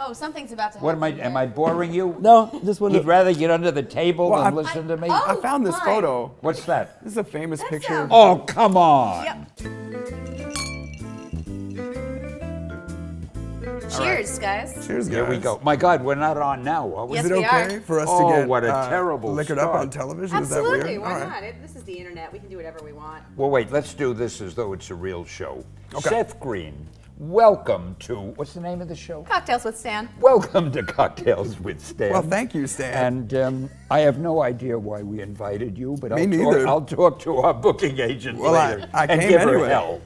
Oh, something's about to happen. What am I boring you? No, just wanted You'd rather get under the table than listen to me? I found this photo. What's that? This is a famous picture. Oh, come on. Yep. Cheers, guys. Cheers, guys. Here we go. My God, we're not on now, are we? Yes, Is it we okay are. for us Oh, to get what a terrible liquored start. up on television? Absolutely. Is that weird? Why All right. not? This is the internet. We can do whatever we want. Well, wait, let's do this as though it's a real show. Okay. Seth Green, welcome to, what's the name of the show? Cocktails with Stan. Welcome to Cocktails with Stan. Well, thank you, Stan. And I have no idea why we invited you, but Me neither. I'll talk to our booking agent later I and came give anyway. her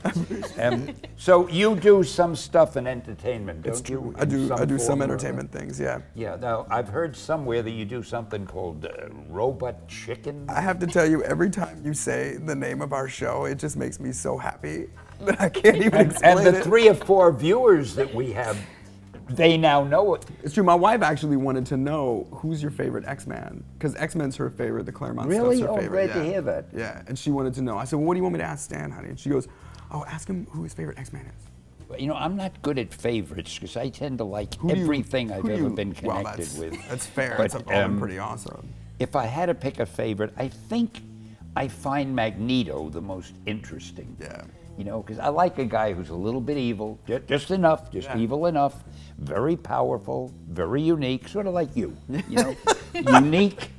hell. So you do some stuff in entertainment, don't It's true. you? I do In some form or entertainment things, yeah. other? Yeah, now I've heard somewhere that you do something called Robot Chicken. I have to tell you, every time you say the name of our show, it just makes me so happy that I can't even explain And the it. 3 or 4 viewers that we have, they now know it. It's true. My wife actually wanted to know who's your favorite X-Man, because X-Men's her favorite. The Claremont Really? stuff's her Oh, favorite. glad to hear that. Yeah, and she wanted to know. I said, well, what do you want me to ask Stan, honey? And she goes, oh, ask him who his favorite X-Man is. You know, I'm not good at favorites because I tend to like Who do you- everything I've who do ever you- been well, connected with. That's fair. But, It's all been pretty awesome. If I had to pick a favorite, I think I find Magneto the most interesting. Yeah. You know, because I like a guy who's a little bit evil, just enough, just Yeah. evil enough, very powerful, very unique, sort of like you. You know, unique,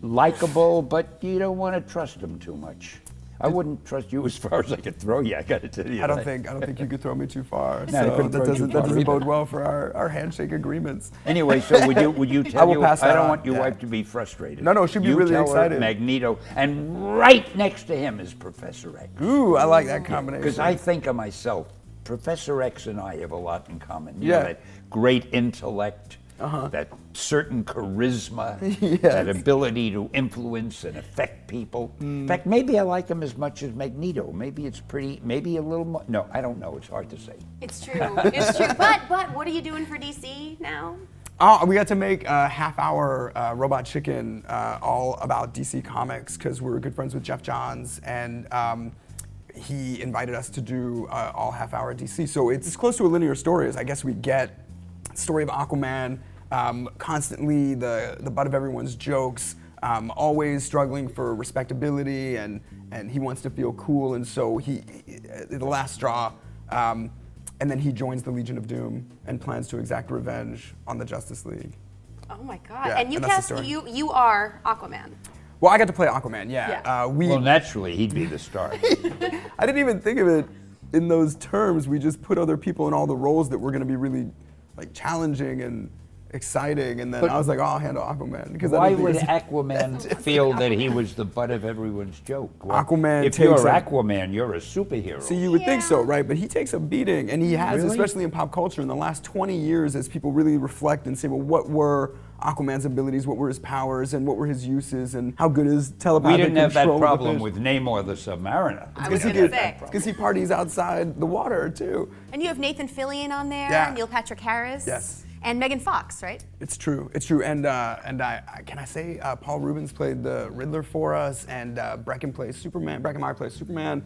likable, but you don't want to trust him too much. I wouldn't trust you as far as I could throw you. I got to tell you. I don't think you could throw me too far. No, I so couldn't that throw you doesn't far doesn't either. bode well for our handshake agreements. Anyway, so would you tell I will you? pass I that don't on, want your yeah. wife to be frustrated. No, she'd be You really tell her excited. Magneto, and right next to him is Professor X. Ooh, I like that combination. Because I think of myself, Professor X and I have a lot in common. You Yeah. know, that great intellect, that certain charisma, that ability to influence and affect people. In fact, maybe I like him as much as Magneto. Maybe it's maybe a little more. No, I don't know. It's hard to say. It's true. It's true. But what are you doing for DC now? Oh, we got to make a half-hour Robot Chicken all about DC Comics because we're good friends with Jeff Johns, and he invited us to do all half-hour DC. So it's as close to a linear story as I guess we get. Story of Aquaman, constantly the butt of everyone's jokes, always struggling for respectability, and he wants to feel cool, and so he the last straw. And then he joins the Legion of Doom and plans to exact revenge on the Justice League. Oh my God! Yeah, and you and that's cast the story. you are Aquaman. Well, I got to play Aquaman, yeah. Yeah. Well, naturally, he'd be the star. I didn't even think of it in those terms. We just put other people in all the roles that were going to be really like challenging and exciting, and then I was like, oh, I'll handle Aquaman. Because Why would Aquaman feel that he was the butt of everyone's joke? Well, Aquaman if you're takes a- Aquaman, you're a superhero. See, you would think so, right? But he takes a beating, and he has, Really? especially in pop culture, in the last 20 years, as people really reflect and say, well, what were Aquaman's abilities, what were his powers, and what were his uses, and how good is we telepathic didn't have that control of the problem fish? with Namor the Submariner. I was Because he, gonna say. because he parties outside the water, too. And you have Nathan Fillion on there, Yeah. Neil Patrick Harris, Yes. and Megan Fox, right? It's true, it's true. And can I say Paul Rubens played the Riddler for us, and Brecken plays Superman, Breckenmeyer plays Superman.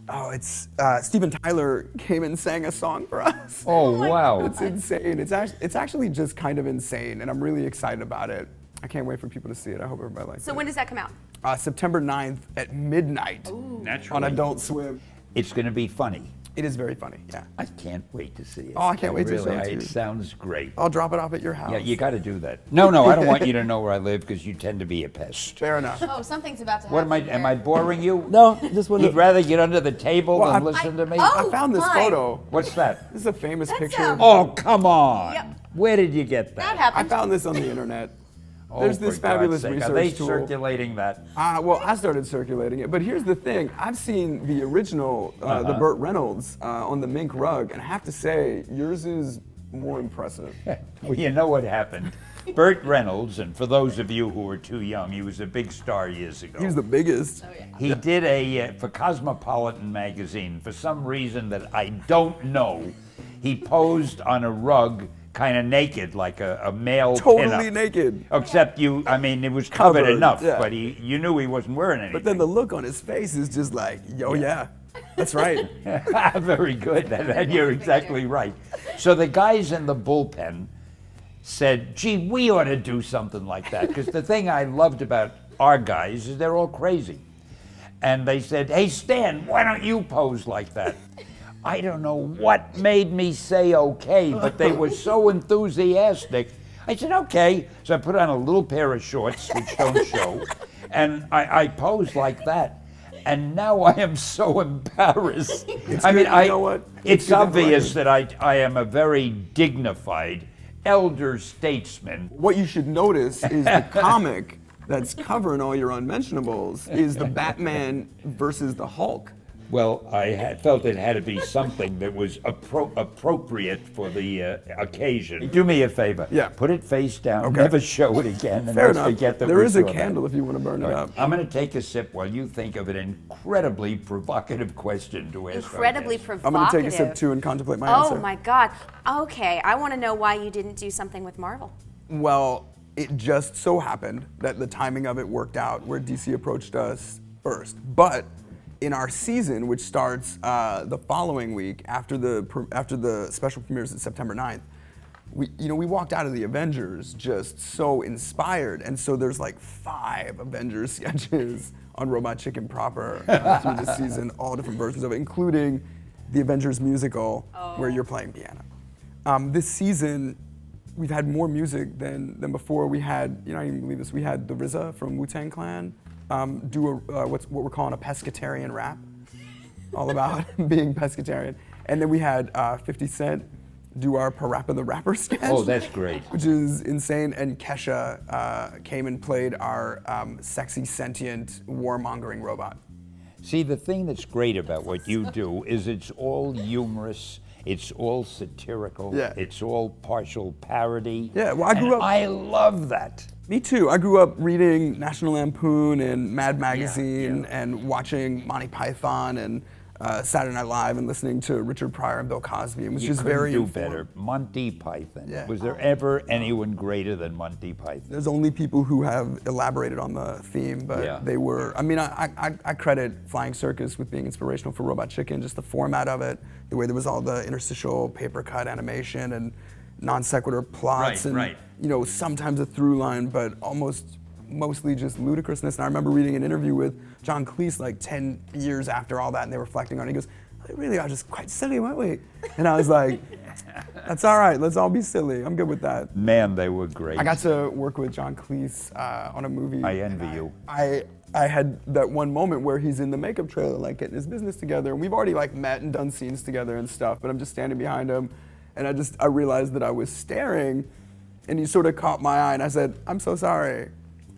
It's Steven Tyler came and sang a song for us. Oh, wow. It's insane. It's actually just kind of insane, and I'm really excited about it. I can't wait for people to see it. I hope everybody likes it. So when does that come out? September 9th at midnight Naturally. on Adult Swim. It's going to be funny. It is very funny, yeah. I can't wait to see it. Oh, I can't wait to really, show it to you. It sounds great. I'll drop it off at your house. Yeah, you got to do that. No, I don't want you to know where I live because you tend to be a pest. Fair enough. Oh, something's about to What happen. am I boring you? No, just wanted You'd rather get under the table Well, than I- listen to me? I found this fine. photo. What's that? This is a famous picture. sounds- Oh, come on. Yep. Where did you get That that? I happened. found this on the internet. Oh, There's for this fabulous God's sake. research Are they tool. circulating that? Well, I started circulating it, but here's the thing. I've seen the original, the Burt Reynolds on the mink rug, and I have to say, yours is more impressive. Well, you know what happened. Burt Reynolds, and for those of you who are too young, he was a big star years ago. He was the biggest. Oh, yeah. He did for Cosmopolitan magazine, for some reason that I don't know, he posed on a rug kind of naked, like a male Totally pinup. naked. Except it was covered Covered, enough, yeah. but you knew he wasn't wearing anything. But then the look on his face is just like, yo, yeah. That's right. Very good. And you're exactly right. So the guys in the bullpen said, gee, we ought to do something like that. Because the thing I loved about our guys is they're all crazy. And they said, hey, Stan, why don't you pose like that? I don't know what made me say okay, but they were so enthusiastic. I said, okay. So I put on a little pair of shorts, which don't show, and I posed like that. And now I am so embarrassed. I mean, you know what? It's obvious that I am a very dignified elder statesman. What you should notice is the comic that's covering all your unmentionables is the Batman versus the Hulk. Well, I felt it had to be something that was appropriate for the occasion. Do me a favor. Yeah. Put it face down. Okay. Never show it again. And Fair don't enough. forget that There we is a saw that. candle if you want to burn it up. I'm going to take a sip while you think of an incredibly provocative question to ask. Incredibly provocative. I'm going to take a sip too and contemplate my answer. Oh my God. Okay, I want to know why you didn't do something with Marvel. Well, it just so happened that the timing of it worked out where DC approached us first. But in our season, which starts the following week after the special premieres at September 9th, we walked out of the Avengers just so inspired, and so there's like 5 Avengers sketches on Robot Chicken proper through the season, all different versions of it, including the Avengers musical where you're playing piano. This season, we've had more music than before. We had, I can't even believe this, we had the RZA from Wu-Tang Clan do what we're calling a pescatarian rap, all about being pescatarian. And then we had 50 Cent do our Parappa the Rapper sketch. Oh, that's great. Which is insane. And Kesha came and played our sexy, sentient, warmongering robot. See, the thing that's great about what you do is it's all humorous, it's all satirical, it's all partial parody. Yeah, well, I grew up. I love that. Me too. I grew up reading National Lampoon and Mad Magazine and watching Monty Python and Saturday Night Live and listening to Richard Pryor and Bill Cosby. It was just very do better. Monty Python. Yeah. Was there ever anyone greater than Monty Python? There's only people who have elaborated on the theme, but they were. I mean, I credit Flying Circus with being inspirational for Robot Chicken. Just the format of it, the way there was all the interstitial paper cut animation and non sequitur plots, and sometimes a through line, but mostly just ludicrousness. And I remember reading an interview with John Cleese like 10 years after all that, and they were reflecting on it. He goes, "We really are just quite silly, weren't we?" And I was like, "That's all right. Let's all be silly. I'm good with that." Man, they were great. I got to work with John Cleese on a movie. I envy you. I had that one moment where he's in the makeup trailer, like getting his business together, and we've already like met and done scenes together and stuff. But I'm just standing behind him. And I realized that I was staring, and he sort of caught my eye, and I said, "I'm so sorry.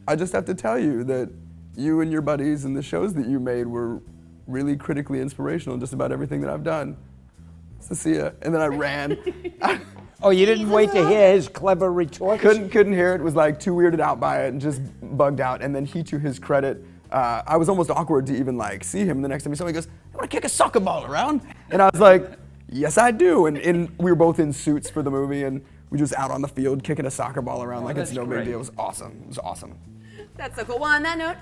I just have to tell you that you and your buddies and the shows that you made were really critically inspirational in just about everything that I've done. So see ya." And then I ran. Oh, you didn't wait to hear his clever retort? Couldn't hear it, was like too weirded out by it and just bugged out. And then he, to his credit, I was almost awkward to even like see him the next time he saw me. He goes, "You want to kick a soccer ball around?" And I was like, "Yes, I do." And we were both in suits for the movie, and we just out on the field kicking a soccer ball around like it's no big deal. It was awesome. It was awesome. That's so cool. Well, on that note,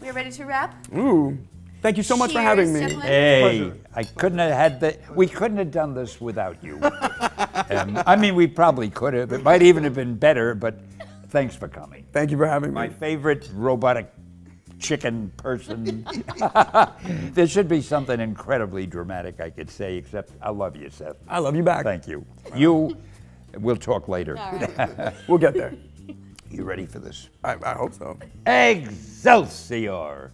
we're ready to wrap. Ooh, thank you so much for having me. Gentlemen. Hey, I couldn't have had that. We couldn't have done this without you. I mean, we probably could have. It might even have been better, but thanks for coming. Thank you for having me. My favorite robotic chicken person. There should be something incredibly dramatic I could say, except I love you, Seth. I love you back. Thank you. We'll talk later. All right. We'll get there. You ready for this? I hope so. Excelsior!